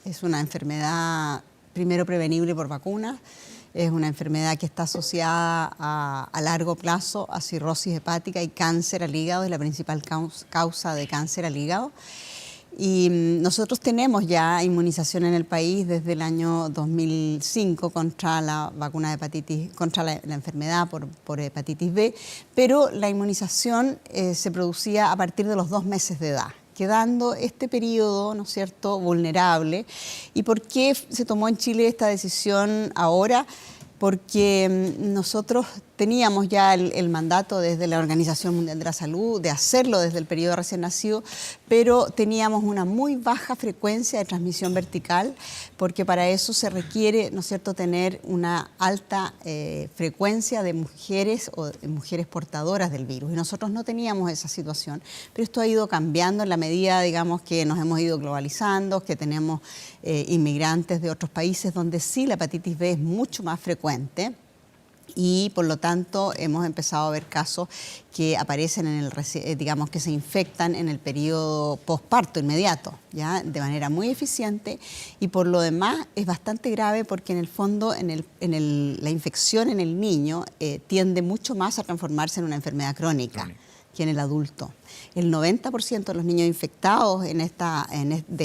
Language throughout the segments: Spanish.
Es una enfermedad primero prevenible por vacunas. Es una enfermedad que está asociada a largo plazo a cirrosis hepática y cáncer al hígado, es la principal causa de cáncer al hígado. Y nosotros tenemos ya inmunización en el país desde el año 2005 contra la vacuna de hepatitis, contra la enfermedad por hepatitis B, pero la inmunización se producía a partir de los 2 meses de edad, quedando este periodo, ¿no es cierto?, vulnerable. ¿Y por qué se tomó en Chile esta decisión ahora? Porque nosotros teníamos ya el mandato desde la Organización Mundial de la Salud de hacerlo desde el periodo recién nacido, pero teníamos una muy baja frecuencia de transmisión vertical, porque para eso se requiere, ¿no es cierto?, tener una alta frecuencia de mujeres o de mujeres portadoras del virus. Y nosotros no teníamos esa situación, pero esto ha ido cambiando en la medida, digamos, que nos hemos ido globalizando, que tenemos inmigrantes de otros países donde sí la hepatitis B es mucho más frecuente. Y por lo tanto hemos empezado a ver casos que aparecen en el, digamos, que se infectan en el periodo posparto inmediato, ¿ya? De manera muy eficiente, y por lo demás es bastante grave porque en el fondo la infección en el niño tiende mucho más a transformarse en una enfermedad crónica que en el adulto. El 90% de los niños infectados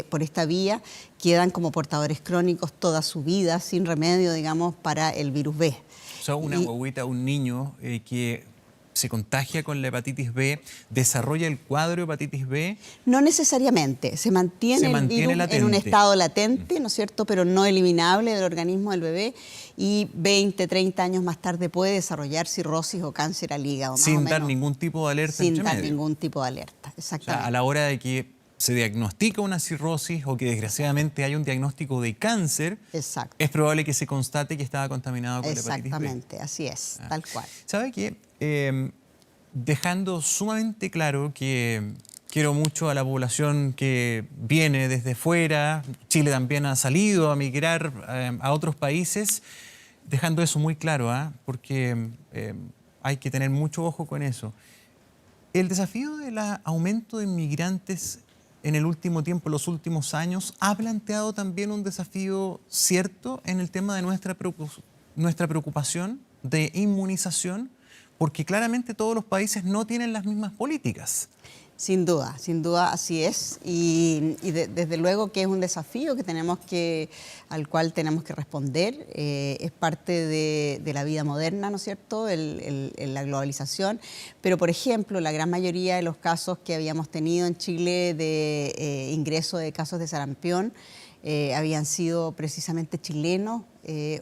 por esta vía quedan como portadores crónicos toda su vida sin remedio, digamos, para el virus B. O sea, una guaguita, un niño que se contagia con la hepatitis B, ¿desarrolla el cuadro de hepatitis B? No necesariamente, se mantiene el virus latente. En un estado latente, ¿no es cierto?, pero no eliminable del organismo del bebé, y 20, 30 años más tarde puede desarrollar cirrosis o cáncer al hígado. Sin dar ningún tipo de alerta. Sin dar ningún tipo de alerta, exactamente. O sea, a la hora de que se diagnostica una cirrosis o que desgraciadamente hay un diagnóstico de cáncer, exacto, es probable que se constate que estaba contaminado con la hepatitis B. Exactamente, así es, tal cual. ¿Sabe qué? Dejando sumamente claro que quiero mucho a la población que viene desde fuera, Chile también ha salido a migrar a otros países, dejando eso muy claro, porque hay que tener mucho ojo con eso. El desafío del aumento de inmigrantes en el último tiempo, los últimos años, ha planteado también un desafío cierto en el tema de nuestra preocupación de inmunización, porque claramente todos los países no tienen las mismas políticas. Sin duda así es, y desde luego que es un desafío al cual tenemos que responder. Es parte de la vida moderna, ¿no es cierto?, la globalización, pero por ejemplo la gran mayoría de los casos que habíamos tenido en Chile de ingreso de casos de sarampión habían sido precisamente chilenos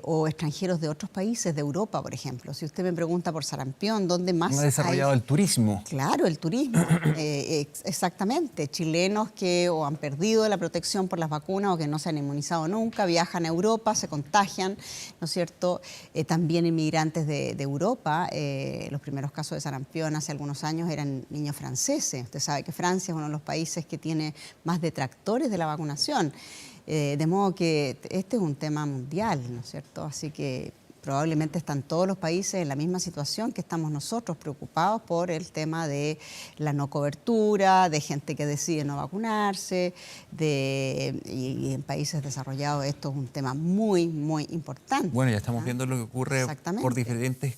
o extranjeros de otros países, de Europa, por ejemplo. Si usted me pregunta por sarampión, ¿dónde más ha desarrollado el turismo? Claro, el turismo, exactamente. Chilenos que o han perdido la protección por las vacunas o que no se han inmunizado nunca, viajan a Europa, se contagian, ¿no es cierto? También inmigrantes de Europa. Los primeros casos de sarampión hace algunos años eran niños franceses. Usted sabe que Francia es uno de los países que tiene más detractores de la vacunación. De modo que este es un tema mundial, ¿no es cierto? Así que probablemente están todos los países en la misma situación que estamos nosotros, preocupados por el tema de la no cobertura, de gente que decide no vacunarse, y en países desarrollados esto es un tema muy, muy importante. Bueno, ya estamos viendo lo que ocurre por diferentes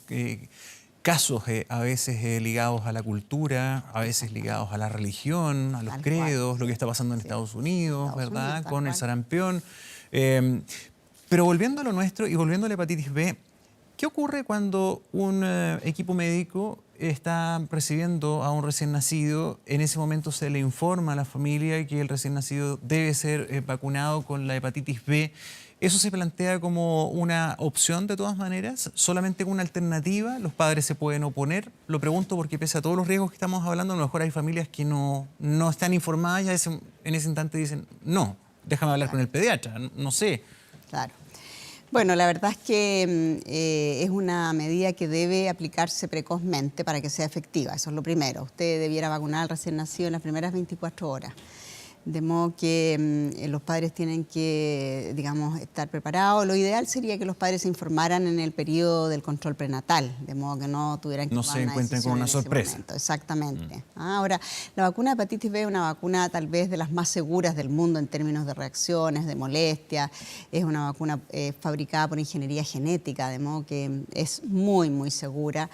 casos, a veces ligados a la cultura, a veces ligados a la religión, a los credos, lo que está pasando en Estados Unidos, ¿verdad?, con el sarampión. Pero volviendo a lo nuestro y volviendo a la hepatitis B, ¿qué ocurre cuando un equipo médico está recibiendo a un recién nacido? En ese momento se le informa a la familia que el recién nacido debe ser vacunado con la hepatitis B. ¿Eso se plantea como una opción de todas maneras? ¿Solamente como una alternativa? ¿Los padres se pueden oponer? Lo pregunto porque pese a todos los riesgos que estamos hablando, a lo mejor hay familias que no están informadas y en ese instante dicen, no, déjame hablar con el pediatra, no sé. Claro. Bueno, la verdad es que es una medida que debe aplicarse precozmente para que sea efectiva, eso es lo primero. Usted debiera vacunar al recién nacido en las primeras 24 horas. De modo que los padres tienen que, digamos, estar preparados. Lo ideal sería que los padres se informaran en el periodo del control prenatal, de modo que no tuvieran que no tomar se una encuentren con decisión una en ese sorpresa. momento. Exactamente. Ahora, la vacuna de hepatitis B es una vacuna tal vez de las más seguras del mundo en términos de reacciones, de molestias. Es una vacuna fabricada por ingeniería genética, de modo que es muy, muy segura.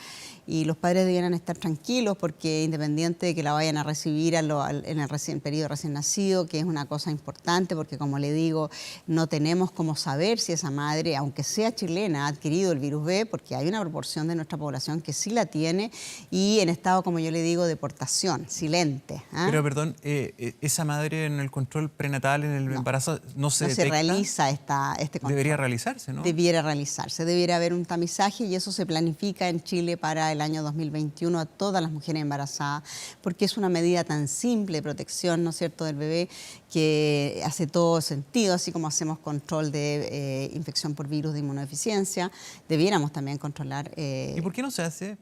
Y los padres debieran estar tranquilos porque independiente de que la vayan a recibir en el periodo recién nacido, que es una cosa importante porque, como le digo, no tenemos cómo saber si esa madre, aunque sea chilena, ha adquirido el virus B, porque hay una proporción de nuestra población que sí la tiene y en estado, como yo le digo, de portación, silente. Pero, perdón, esa madre en el control prenatal, en el embarazo, no se detecta. Se realiza este control. Debería realizarse, ¿no? Debiera realizarse. Debiera haber un tamizaje y eso se planifica en Chile para el año 2021 a todas las mujeres embarazadas, porque es una medida tan simple de protección, ¿no es cierto?, del bebé, que hace todo sentido, así como hacemos control de infección por virus de inmunodeficiencia, debiéramos también controlar... ¿Y por qué no se hace?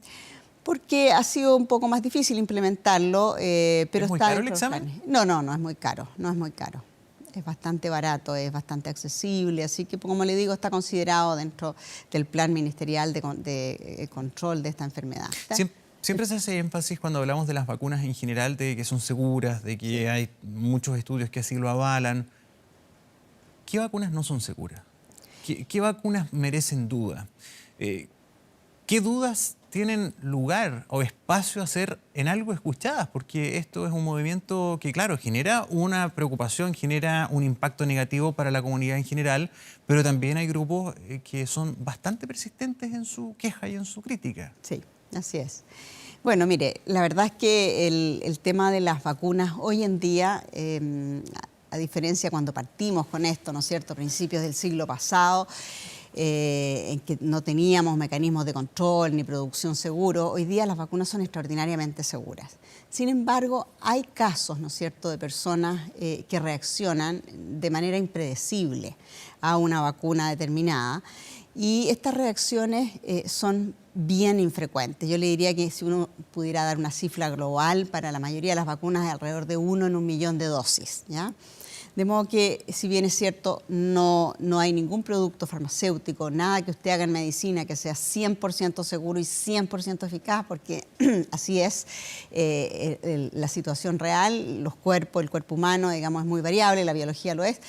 Porque ha sido un poco más difícil implementarlo, pero ¿Es muy está caro el examen? No, no es muy caro, no es muy caro. Es bastante barato, es bastante accesible, así que, como le digo, está considerado dentro del plan ministerial de control de esta enfermedad. Siempre se hace énfasis cuando hablamos de las vacunas en general, de que son seguras, de que hay muchos estudios que así lo avalan. ¿Qué vacunas no son seguras? ¿Qué vacunas merecen duda? ¿Qué dudas tienen lugar o espacio a ser en algo escuchadas? Porque esto es un movimiento que, claro, genera una preocupación, genera un impacto negativo para la comunidad en general, pero también hay grupos que son bastante persistentes en su queja y en su crítica. Sí, así es. Bueno, mire, la verdad es que el tema de las vacunas hoy en día, a diferencia cuando partimos con esto, ¿no es cierto?, a principios del siglo pasado, en que no teníamos mecanismos de control ni producción seguro, hoy día las vacunas son extraordinariamente seguras. Sin embargo, hay casos, ¿no es cierto?, de personas que reaccionan de manera impredecible a una vacuna determinada y estas reacciones son bien infrecuentes. Yo le diría que si uno pudiera dar una cifra global para la mayoría de las vacunas, es alrededor de 1 en 1.000.000 de dosis, ¿ya? De modo que, si bien es cierto, no hay ningún producto farmacéutico, nada que usted haga en medicina que sea 100% seguro y 100% eficaz, porque así es la situación real, el cuerpo humano, digamos, es muy variable, la biología lo es.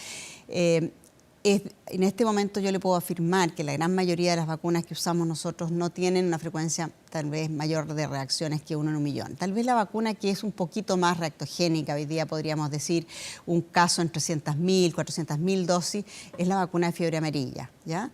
En este momento yo le puedo afirmar que la gran mayoría de las vacunas que usamos nosotros no tienen una frecuencia tal vez mayor de reacciones que 1 en 1.000.000. Tal vez la vacuna que es un poquito más reactogénica, hoy día podríamos decir un caso en 300.000, 400.000 dosis, es la vacuna de fiebre amarilla, ¿ya?,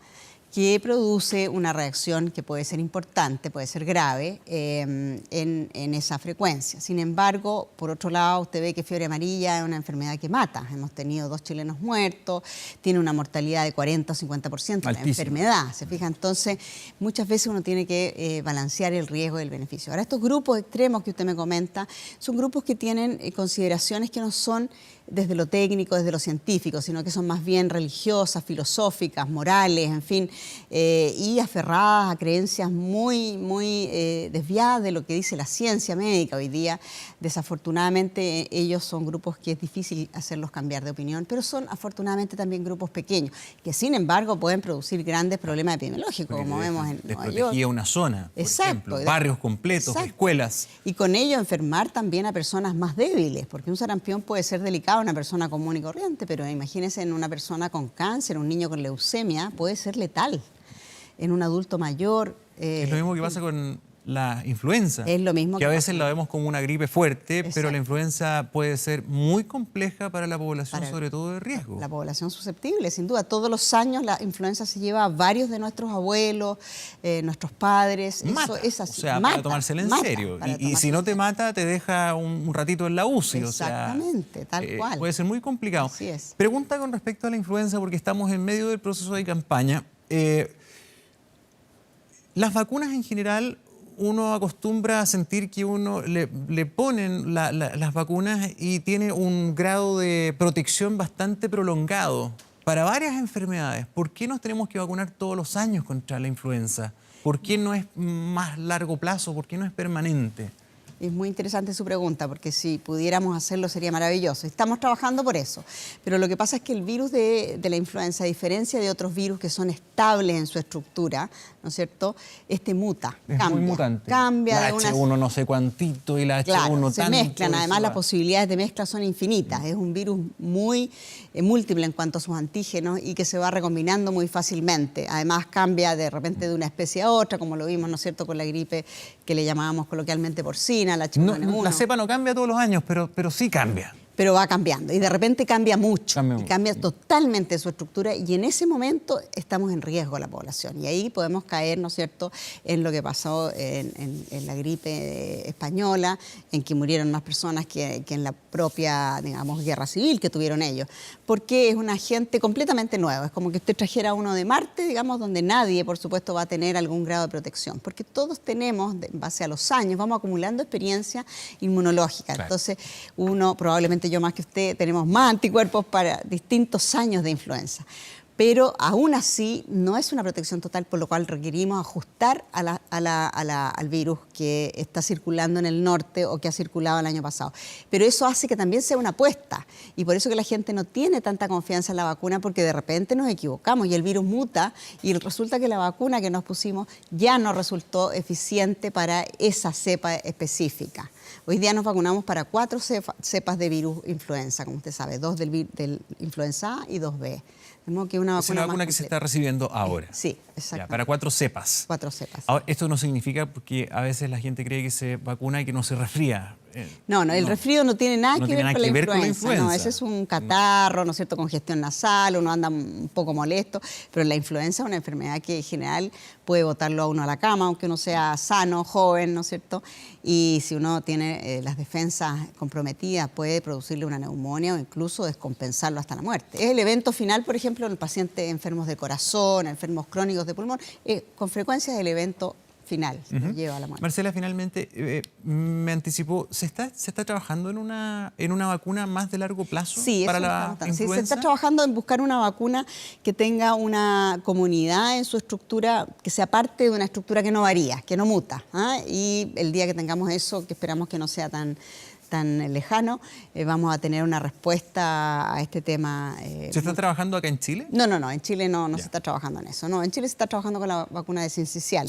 que produce una reacción que puede ser importante, puede ser grave en esa frecuencia. Sin embargo, por otro lado, usted ve que fiebre amarilla es una enfermedad que mata. Hemos tenido 2 chilenos muertos, tiene una mortalidad de 40 o 50% la enfermedad. ¿Se fija? Entonces, muchas veces uno tiene que balancear el riesgo y el beneficio. Ahora, estos grupos extremos que usted me comenta son grupos que tienen consideraciones que no son desde lo técnico, desde lo científico, sino que son más bien religiosas, filosóficas, morales, en fin, y aferradas a creencias muy desviadas de lo que dice la ciencia médica hoy día. Desafortunadamente, ellos son grupos que es difícil hacerlos cambiar de opinión, pero son afortunadamente también grupos pequeños, que sin embargo pueden producir grandes problemas epidemiológicos, como vemos en Nueva York. Una zona, por exacto, ejemplo, barrios completos, exacto, escuelas. Y con ello enfermar también a personas más débiles, porque un sarampión puede ser delicado en una persona común y corriente, pero imagínense en una persona con cáncer, un niño con leucemia, puede ser letal. En un adulto mayor... es lo mismo que pasa con la influenza. Es lo mismo que a veces la vemos como una gripe fuerte, exacto, pero la influenza puede ser muy compleja para la población, sobre todo de riesgo. La población susceptible, sin duda. Todos los años la influenza se lleva a varios de nuestros abuelos, nuestros padres. Mata, eso es así. O sea, para tomársela en serio. Y si no te mata, te deja un ratito en la UCI. Exactamente, tal cual. Puede ser muy complicado. Así es. Pregunta con respecto a la influenza, porque estamos en medio del proceso de campaña. Las vacunas en general, uno acostumbra a sentir que uno le ponen las vacunas y tiene un grado de protección bastante prolongado para varias enfermedades. ¿Por qué nos tenemos que vacunar todos los años contra la influenza? ¿Por qué no es más largo plazo? ¿Por qué no es permanente? Es muy interesante su pregunta, porque si pudiéramos hacerlo sería maravilloso. Estamos trabajando por eso. Pero lo que pasa es que el virus de la influenza, a diferencia de otros virus que son estables en su estructura, ¿no es cierto? Este muta, cambia. Muy mutante. Cambia la H1 no sé cuantito y la H1 tanto. Se mezclan. Además, las posibilidades de mezcla son infinitas. Es un virus muy múltiple en cuanto a sus antígenos y que se va recombinando muy fácilmente. Además, cambia de repente de una especie a otra, como lo vimos, ¿no es cierto?, con la gripe que le llamábamos coloquialmente porcina, la H1N1. La cepa no cambia todos los años, pero sí cambia. Pero va cambiando y de repente cambia mucho, cambia totalmente su estructura y en ese momento estamos en riesgo la población y ahí podemos caer, ¿no es cierto?, en lo que pasó en la gripe española, en que murieron más personas que en la propia, digamos, guerra civil que tuvieron ellos, porque es un agente completamente nuevo, es como que usted trajera uno de Marte, digamos, donde nadie, por supuesto, va a tener algún grado de protección, porque todos tenemos, en base a los años, vamos acumulando experiencia inmunológica, claro. Entonces uno probablemente yo más que usted, tenemos más anticuerpos para distintos años de influenza. Pero aún así no es una protección total, por lo cual requerimos ajustar al virus que está circulando en el norte o que ha circulado el año pasado. Pero eso hace que también sea una apuesta y por eso que la gente no tiene tanta confianza en la vacuna porque de repente nos equivocamos y el virus muta y resulta que la vacuna que nos pusimos ya no resultó eficiente para esa cepa específica. Hoy día nos vacunamos para 4 cepas de virus influenza, como usted sabe, 2 del influenza A y 2B. Que una es una vacuna que se está recibiendo ahora. Sí, exacto. Para 4 cepas. 4 cepas. Ahora, esto no significa porque a veces la gente cree que se vacuna y que no se resfría. No, el resfrío no tiene nada que ver con la influenza. No, ese es un catarro, ¿no es cierto?, congestión nasal, uno anda un poco molesto, pero la influenza es una enfermedad que en general puede botarlo a uno a la cama, aunque uno sea sano, joven, ¿no es cierto? Y si uno tiene las defensas comprometidas, puede producirle una neumonía o incluso descompensarlo hasta la muerte. Es el evento final, por ejemplo, en pacientes enfermos de corazón, enfermos crónicos de pulmón, con frecuencia es el evento final, lo lleva a la muerte. Marcela, finalmente, me anticipó, ¿se está trabajando en una vacuna más de largo plazo para la influenza? Sí, se está trabajando en buscar una vacuna que tenga una comunidad en su estructura, que sea parte de una estructura que no varía, que no muta. Y el día que tengamos eso, que esperamos que no sea tan lejano, vamos a tener una respuesta a este tema. ¿Se está trabajando acá en Chile? No, en Chile no se está trabajando en eso. No, en Chile se está trabajando con la vacuna de sincicial,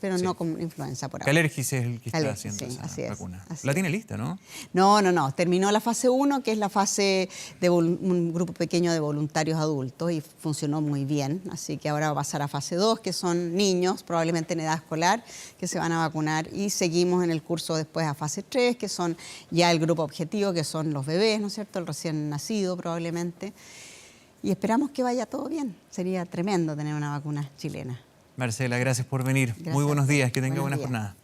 pero no con influenza por ahora. Alergis es el que está haciendo esa vacuna. La tiene lista, ¿no? No. Terminó la fase 1, que es la fase de un grupo pequeño de voluntarios adultos y funcionó muy bien. Así que ahora va a pasar a fase 2, que son niños, probablemente en edad escolar, que se van a vacunar y seguimos en el curso después a fase 3, que son ya el grupo objetivo, que son los bebés, ¿no es cierto?, el recién nacido probablemente, y esperamos que vaya todo bien. Sería tremendo tener una vacuna chilena. Marcela, gracias por venir. Muy buenos días, que tenga buena jornada.